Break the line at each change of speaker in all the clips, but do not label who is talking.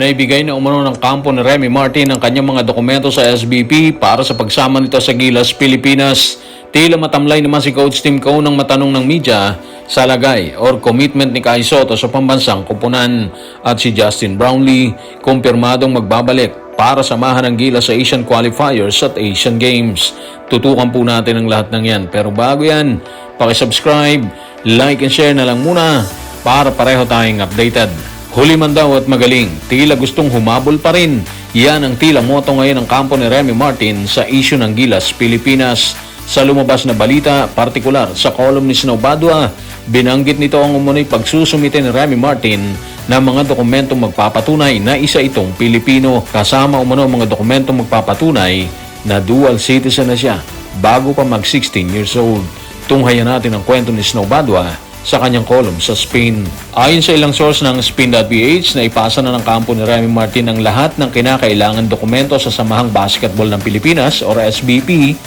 Naibigay na umano ng kampo ni Remy Martin ang kanyang mga dokumento sa SBP para sa pagsama nito sa Gilas, Pilipinas. Tila matamlay naman si Coach Tim Cone nang matanong ng media sa lagay or commitment ni Kai Sotto sa pambansang koponan. At si Justin Brownlee, kumpirmadong magbabalik para samahan ng Gilas sa Asian Qualifiers at Asian Games. Tutukan po natin ang lahat ng yan. Pero bago yan, pakisubscribe, like and share na lang muna para pareho tayong updated. Huli man daw at magaling, tila gustong humabol pa rin. Yan ang tila moto ngayon ng kampo ni Remy Martin sa issue ng Gilas, Pilipinas. Sa lumabas na balita, partikular sa column ni Snow Badua, binanggit nito ang umunay pagsusumite ni Remy Martin na mga dokumentong magpapatunay na isa itong Pilipino. Kasama umano mga dokumentong magpapatunay na dual citizen na siya bago pa mag 16 years old. Tunghayan natin ang kwento ni Snow Badua sa kanyang column sa Spain. Ayon sa ilang source ng Spin.ph na ipasa na ng kampo ni Remy Martin ang lahat ng kinakailangan dokumento sa Samahang Basketball ng Pilipinas o SBP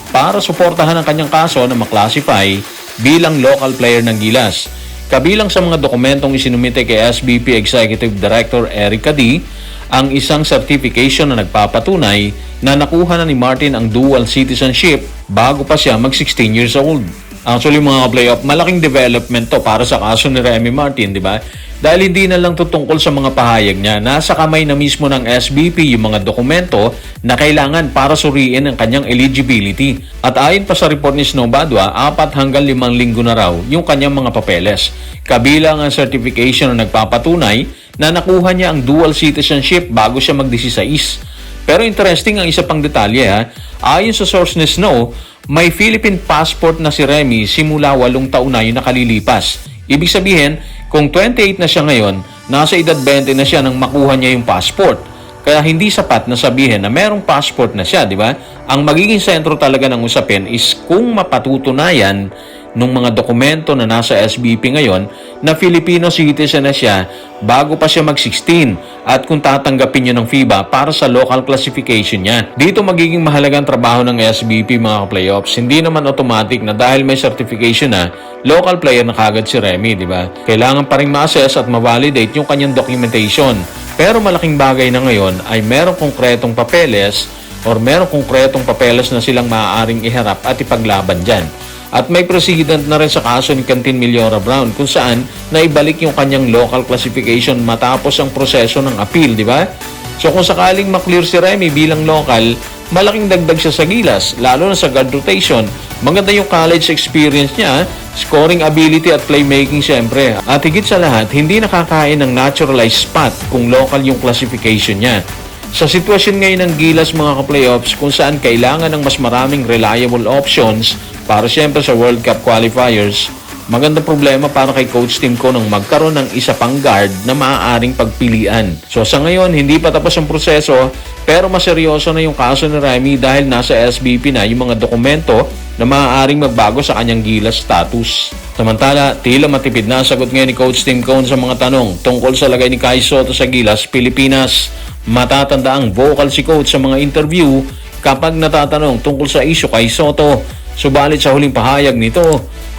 para suportahan ang kanyang kaso na maklasify bilang local player ng Gilas. Kabilang sa mga dokumentong isinumite kay SBP Executive Director Eric Cadi ang isang certification na nagpapatunay na nakuha na ni Martin ang dual citizenship bago pa siya mag 16 years old. Actually mga playoff, malaking development to para sa kaso ni Remy Martin, di ba? Dahil hindi na lang tutungkol sa mga pahayag niya, nasa kamay na mismo ng SBP yung mga dokumento na kailangan para suriin ang kanyang eligibility. At ayon pa sa report ni Snow Badua, 4 hanggang 5 linggo na raw yung kanyang mga papeles. Kabilang ang certification na nagpapatunay na nakuha niya ang dual citizenship bago siya mag-16. Pero interesting ang isa pang detalye ha. Ayon sa source ni Snow, may Philippine passport na si Remy simula 8 taon na yung nakalilipas. Ibig sabihin, kung 28 na siya ngayon, nasa edad 20 na siya nang makuha niya yung passport. Kaya hindi sapat na sabihin na merong passport na siya, di ba? Ang magiging sentro talaga ng usapin is kung mapatutunayan nung mga dokumento na nasa SBP ngayon na Filipino citizen na siya bago pa siya mag-16 at kung tatanggapin niya ng FIBA para sa local classification niya. Dito magiging mahalagang trabaho ng SBP mga playoffs. Hindi naman automatic na dahil may certification na local player na kagad si Remy, di ba? Kailangan pa rin ma-assess at ma-validate yung kanyang documentation. Pero malaking bagay na ngayon ay merong konkretong papeles or merong konkretong papeles na silang maaaring iharap at ipaglaban dyan. At may precedent na rin sa kaso ni Cantin Millora Brown kung saan naibalik yung kanyang local classification matapos ang proseso ng appeal, di ba? So kung sakaling maklear si Remy bilang local, malaking dagdag siya sa Gilas, lalo na sa guard rotation. Maganda yung college experience niya, scoring ability at playmaking syempre. At higit sa lahat, hindi nakakain ng naturalized spot kung local yung classification niya. Sa sitwasyon ngayon ng Gilas mga ka-playoffs kung saan kailangan ng mas maraming reliable options para siyempre sa World Cup qualifiers, maganda problema para kay Coach Tim Cone nang magkaroon ng isa pang guard na maaaring pagpilian. So sa ngayon, hindi pa tapos ang proseso pero mas seryoso na yung kaso ni Remy dahil nasa SBP na yung mga dokumento na maaaring magbago sa kanyang Gilas status. Samantala, tila matipid na sagot ngayon ni Coach Tim Cone sa mga tanong tungkol sa lagay ni Kai Sotto sa Gilas, Pilipinas. Matatanda ang vocal si Coach sa mga interview kapag natatanong tungkol sa issue kay Sotto. Subalit sa huling pahayag nito,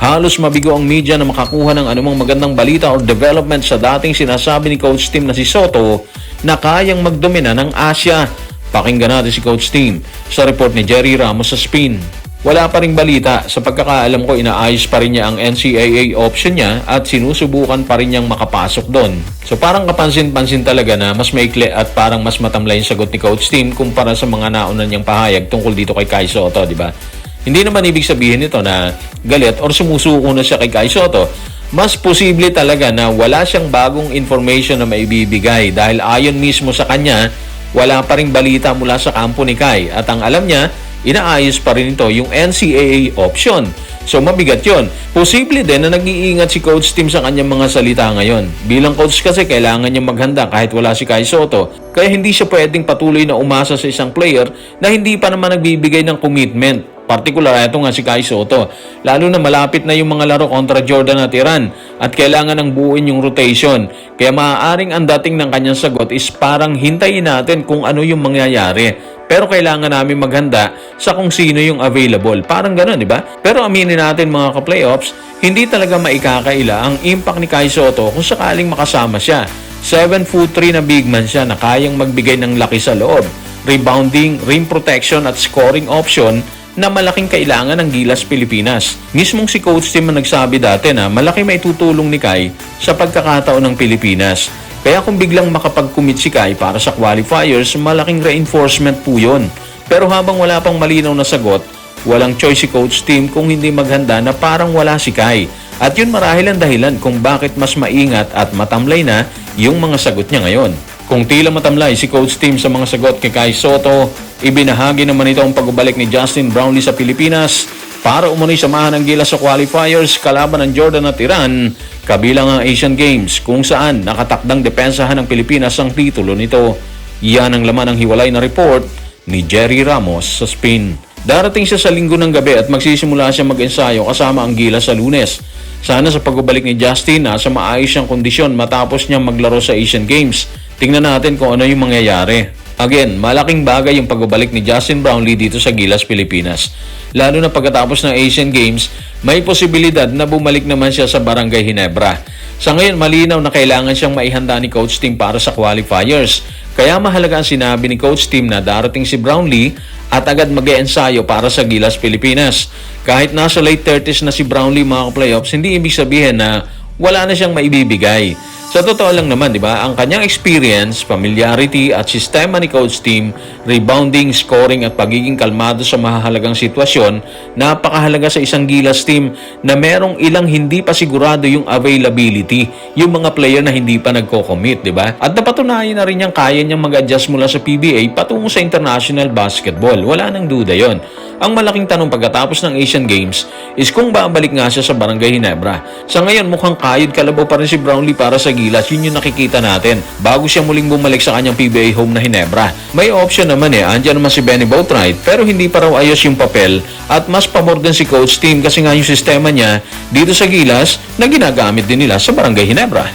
halos mabigo ang media na makakuha ng anumang magandang balita o development sa dating sinasabi ni Coach Tim na si Sotto na kayang magdomina ng Asia. Pakinggan natin si Coach Tim sa report ni Jerry Ramos sa Spin. Wala pa ring balita. Sa pagkakaalam ko, inaayos pa rin niya ang NCAA option niya at sinusubukan pa rin niyang makapasok doon. So parang kapansin-pansin talaga na mas maikli at parang mas matamlay yung sagot ni Coach Tim kumpara sa mga nauna niyang pahayag tungkol dito kay Kai Sotto, di ba? Hindi naman ibig sabihin nito na galit or sumusuko na siya kay Kai Sotto. Mas posible talaga na wala siyang bagong information na maibibigay dahil ayon mismo sa kanya, wala pa ring balita mula sa kampo ni Kai. At ang alam niya, inaayos pa rin ito yung NCAA option. So mabigat yon. Posible din na nag-iingat si Coach Tim sa kanyang mga salita ngayon. Bilang coach kasi kailangan niya maghanda kahit wala si Kai Sotto. Kaya hindi siya pwedeng patuloy na umasa sa isang player na hindi pa naman nagbibigay ng commitment. Partikular, ito nga si Kai Soto. Lalo na malapit na yung mga laro kontra Jordan at Iran at kailangan ng buuin yung rotation. Kaya maaaring ang dating ng kanyang sagot is parang hintayin natin kung ano yung mangyayari. Pero kailangan namin maghanda sa kung sino yung available. Parang gano'n, di ba? Pero aminin natin mga ka-playoffs, hindi talaga maikakaila ang impact ni Kai Soto kung sakaling makasama siya. 7'3" na big man siya na kayang magbigay ng laki sa loob, rebounding, rim protection at scoring option na malaking kailangan ng Gilas Pilipinas. Mismong si Coach Tim ang nagsabi dati na malaki maitutulong ni Kai sa pagkakataon ng Pilipinas. Kaya kung biglang makapag-commit si Kai para sa qualifiers, malaking reinforcement po yun. Pero habang wala pang malinaw na sagot, walang choice si Coach Tim kung hindi maghanda na parang wala si Kai. At yun marahil ang dahilan kung bakit mas maingat at matamlay na yung mga sagot niya ngayon. Kung tila matamlay si Coach Tim sa mga sagot kay Kai Soto, ibinahagi naman ito ang pagbabalik ni Justin Brownlee sa Pilipinas para umano'y samahan ng Gilas sa qualifiers kalaban ng Jordan at Iran kabilang ang Asian Games kung saan nakatakdang depensahan ng Pilipinas ang titulo nito. Yan ang laman ng hiwalay na report ni Jerry Ramos sa Spin. Darating siya sa linggo ng gabi at magsisimula siya mag-ensayo kasama ang Gilas sa Lunes. Sana sa pagbabalik ni Justin nasa maayos siyang kondisyon matapos niyang maglaro sa Asian Games. Tingnan natin kung ano yung mangyayari. Again, malaking bagay yung pagbabalik ni Justin Brownlee dito sa Gilas Pilipinas. Lalo na pagkatapos ng Asian Games, may posibilidad na bumalik naman siya sa Barangay Ginebra. Sa ngayon, malinaw na kailangan siyang maihanda ni Coach Tim para sa qualifiers. Kaya mahalaga ang sinabi ni Coach Tim na darating si Brownlee at agad mag-eensayo para sa Gilas Pilipinas. Kahit nasa late 30s na si Brownlee mga playoffs, hindi ibig sabihin na wala na siyang maibibigay. Sa totoo lang naman, di ba, ang kanyang experience, familiarity at sistema ni Coach Tim, rebounding, scoring at pagiging kalmado sa mahalagang sitwasyon, napakahalaga sa isang Gilas team na merong ilang hindi pa sigurado yung availability, yung mga player na hindi pa nagko-commit, di ba? At napatunayan na rin niyang kaya niyang mag-adjust mula sa PBA patungo sa international basketball. Wala nang duda yon. Ang malaking tanong pagkatapos ng Asian Games is kung babalik nga siya sa Barangay Ginebra. Sa ngayon, mukhang kayod kalabaw pa rin si Brownlee para sa Gilas. Yun yung nakikita natin bago siya muling bumalik sa kanyang PBA home na Ginebra. May option naman andyan naman si Benny Boatwright pero hindi pa raw ayos yung papel at mas pamor din si Coach Tim kasi nga yung sistema niya dito sa Gilas na ginagamit din nila sa Barangay Ginebra.